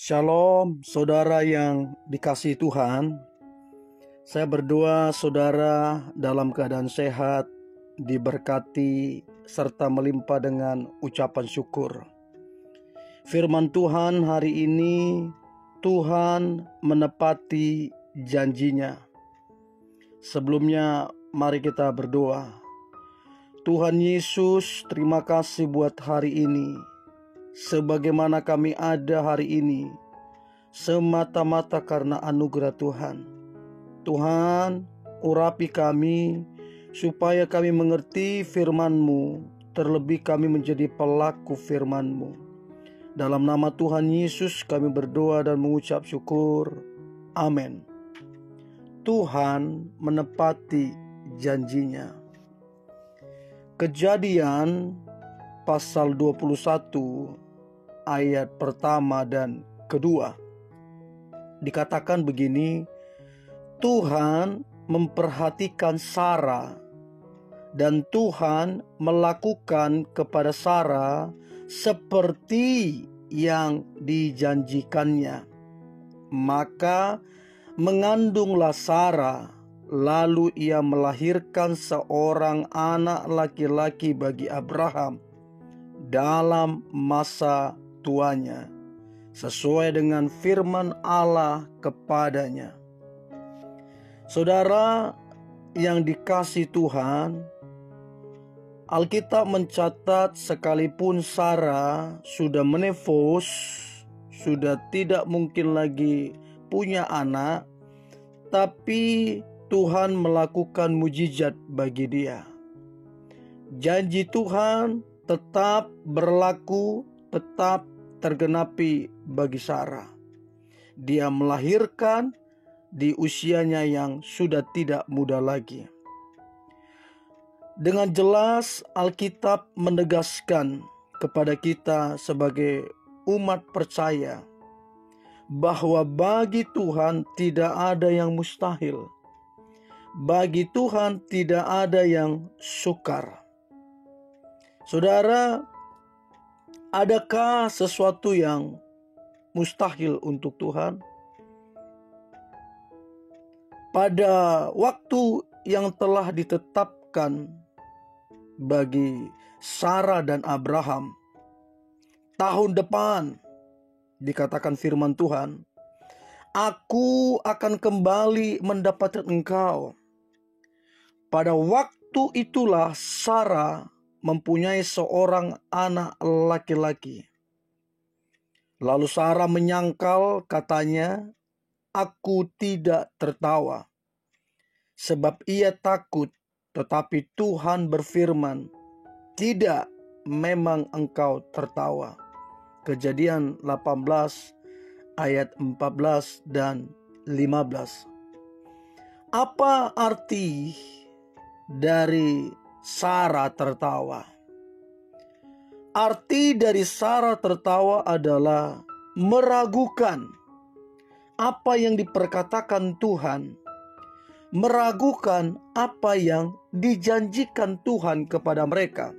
Shalom, saudara yang dikasihi Tuhan. Saya berdoa saudara dalam keadaan sehat, diberkati, serta melimpah dengan ucapan syukur. Firman Tuhan hari ini, Tuhan menepati janjinya. Sebelumnya, mari kita berdoa. Tuhan Yesus, terima kasih buat hari ini. Sebagaimana kami ada hari ini, semata-mata karena anugerah Tuhan. Tuhan, urapi kami, supaya kami mengerti firman-Mu, terlebih kami menjadi pelaku firman-Mu. Dalam nama Tuhan Yesus kami berdoa dan mengucap syukur. Amin. Tuhan menepati janjinya. Kejadian pasal 21 ayat pertama dan kedua dikatakan begini, Tuhan memperhatikan Sarah dan Tuhan melakukan kepada Sarah seperti yang dijanjikannya. Maka mengandunglah Sarah, lalu ia melahirkan seorang anak laki-laki bagi Abraham dalam masa tuanya, sesuai dengan firman Allah kepadanya. Saudara yang dikasihi Tuhan, Alkitab mencatat sekalipun Sarah sudah menefos, sudah tidak mungkin lagi punya anak, tapi Tuhan melakukan mujizat bagi dia. Janji Tuhan tetap berlaku, tetap tergenapi bagi Sarah. Dia melahirkan di usianya yang sudah tidak muda lagi. Dengan jelas Alkitab menegaskan kepada kita sebagai umat percaya bahwa bagi Tuhan tidak ada yang mustahil. Bagi Tuhan tidak ada yang sukar. Saudara, adakah sesuatu yang mustahil untuk Tuhan? Pada waktu yang telah ditetapkan bagi Sarah dan Abraham, tahun depan, dikatakan firman Tuhan, aku akan kembali mendapatkan engkau. Pada waktu itulah Sarah mempunyai seorang anak laki-laki. Lalu Sarah menyangkal, katanya, aku tidak tertawa. Sebab ia takut, tetapi Tuhan berfirman, tidak, memang engkau tertawa. Kejadian 18 ayat 14 dan 15. Apa arti dari Sarah tertawa? Arti dari Sarah tertawa adalah meragukan apa yang diperkatakan Tuhan, meragukan apa yang dijanjikan Tuhan kepada mereka,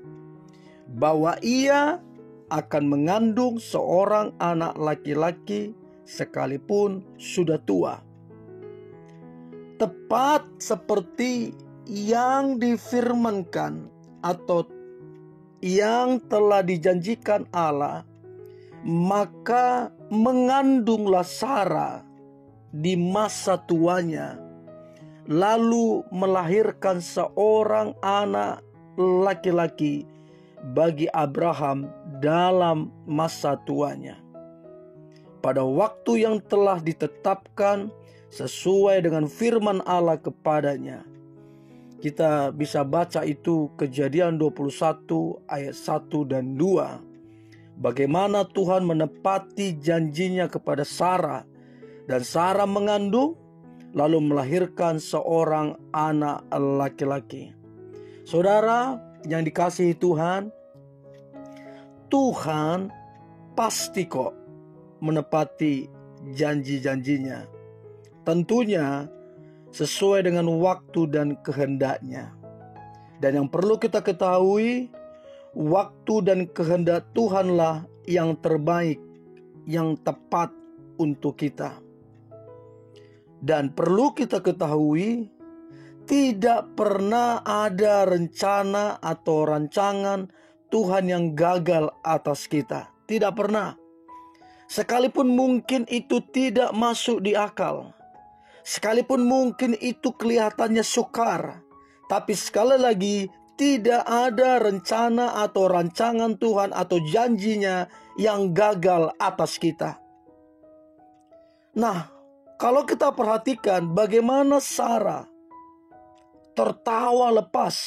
bahwa ia akan mengandung seorang anak laki-laki sekalipun sudah tua. Tepat seperti yang difirmankan atau yang telah dijanjikan Allah, maka mengandunglah Sarah di masa tuanya, lalu melahirkan seorang anak laki-laki bagi Abraham dalam masa tuanya. Pada waktu yang telah ditetapkan sesuai dengan firman Allah kepadanya. Kita bisa baca itu Kejadian 21 ayat 1 dan 2. Bagaimana Tuhan menepati janjinya kepada Sarah. Dan Sarah mengandung lalu melahirkan seorang anak laki-laki. Saudara yang dikasihi Tuhan, Tuhan pasti kok menepati janji-janjinya. Tentunya sesuai dengan waktu dan kehendaknya. Dan yang perlu kita ketahui, waktu dan kehendak Tuhanlah yang terbaik, yang tepat untuk kita. Dan perlu kita ketahui, tidak pernah ada rencana atau rancangan Tuhan yang gagal atas kita. Tidak pernah. Sekalipun mungkin itu tidak masuk di akal, sekalipun mungkin itu kelihatannya sukar, tapi sekali lagi tidak ada rencana atau rancangan Tuhan atau janjinya yang gagal atas kita. Nah, kalau kita perhatikan bagaimana Sarah tertawa lepas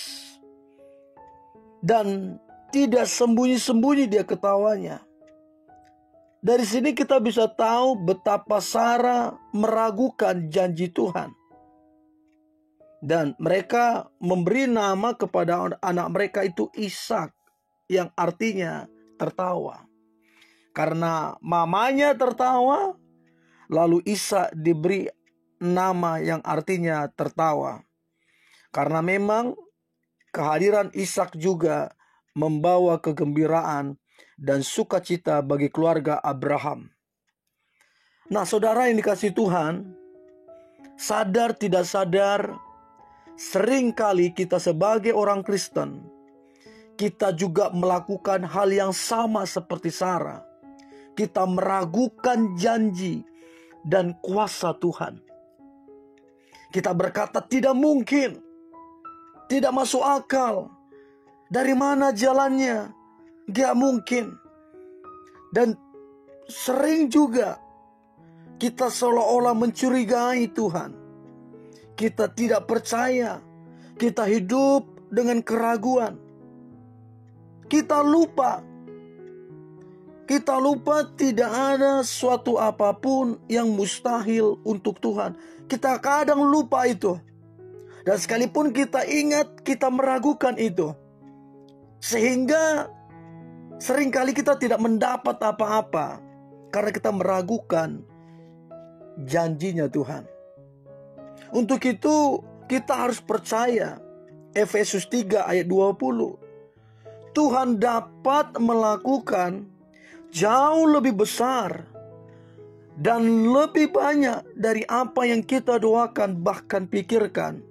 dan tidak sembunyi-sembunyi dia ketawanya. Dari sini kita bisa tahu betapa Sarah meragukan janji Tuhan. Dan mereka memberi nama kepada anak mereka itu Ishak, yang artinya tertawa. Karena mamanya tertawa, lalu Ishak diberi nama yang artinya tertawa. Karena memang kehadiran Ishak juga membawa kegembiraan dan sukacita bagi keluarga Abraham. Nah, saudara yang dikasihi Tuhan, sadar tidak sadar, seringkali kita sebagai orang Kristen, kita juga melakukan hal yang sama seperti Sarah. Kita meragukan janji dan kuasa Tuhan. Kita berkata tidak mungkin, tidak masuk akal. Dari mana jalannya? Gak mungkin. Dan sering juga kita seolah-olah mencurigai Tuhan. Kita tidak percaya. Kita hidup dengan keraguan. Kita lupa tidak ada suatu apapun yang mustahil untuk Tuhan. Kita kadang lupa itu. Dan sekalipun kita ingat, kita meragukan itu. Sehingga seringkali kita tidak mendapat apa-apa karena kita meragukan janjinya Tuhan. Untuk itu kita harus percaya. Efesus 3 ayat 20. Tuhan dapat melakukan jauh lebih besar dan lebih banyak dari apa yang kita doakan bahkan pikirkan.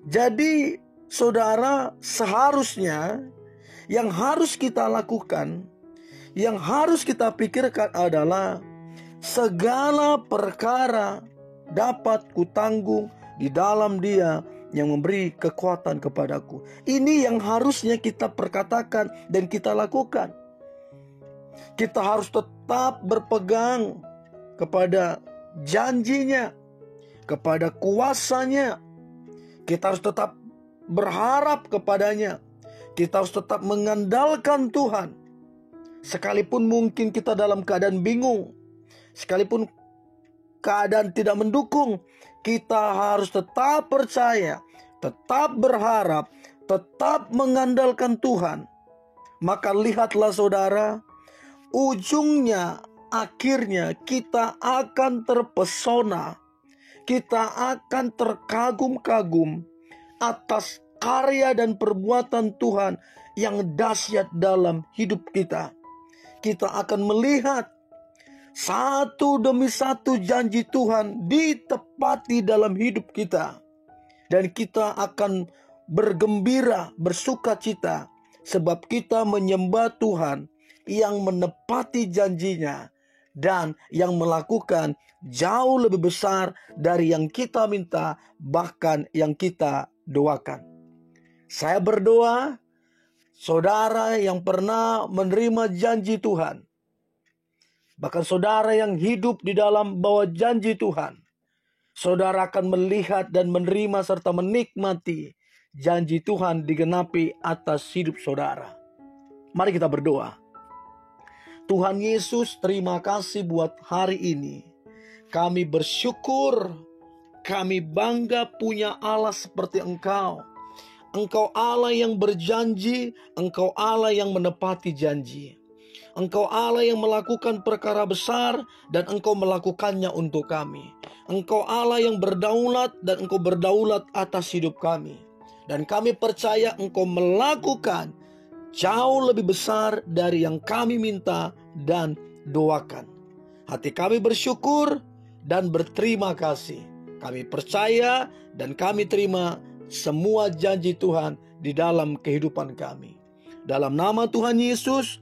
Jadi saudara, seharusnya yang harus kita lakukan, yang harus kita pikirkan adalah segala perkara dapat kutanggung di dalam Dia yang memberi kekuatan kepadaku. Ini yang harusnya kita perkatakan dan kita lakukan. Kita harus tetap berpegang kepada janjinya, kepada kuasanya. Kita harus tetap berharap kepadanya. Kita harus tetap mengandalkan Tuhan. Sekalipun mungkin kita dalam keadaan bingung, sekalipun keadaan tidak mendukung, kita harus tetap percaya, tetap berharap, tetap mengandalkan Tuhan. Maka lihatlah saudara, ujungnya, akhirnya kita akan terpesona. Kita akan terkagum-kagum atas karya dan perbuatan Tuhan yang dahsyat dalam hidup kita. Kita akan melihat satu demi satu janji Tuhan ditepati dalam hidup kita. Dan kita akan bergembira, bersukacita, sebab kita menyembah Tuhan yang menepati janjinya dan yang melakukan jauh lebih besar dari yang kita minta, bahkan yang kita doakan. Saya berdoa, saudara yang pernah menerima janji Tuhan, bahkan saudara yang hidup di dalam bawah janji Tuhan, saudara akan melihat dan menerima serta menikmati janji Tuhan digenapi atas hidup saudara. Mari kita berdoa. Tuhan Yesus, terima kasih buat hari ini. Kami bersyukur, kami bangga punya Allah seperti Engkau. Engkau Allah yang berjanji, Engkau Allah yang menepati janji. Engkau Allah yang melakukan perkara besar dan Engkau melakukannya untuk kami. Engkau Allah yang berdaulat dan Engkau berdaulat atas hidup kami. Dan kami percaya Engkau melakukan jauh lebih besar dari yang kami minta dan doakan. Hati kami bersyukur dan berterima kasih. Kami percaya dan kami terima semua janji Tuhan di dalam kehidupan kami. Dalam nama Tuhan Yesus,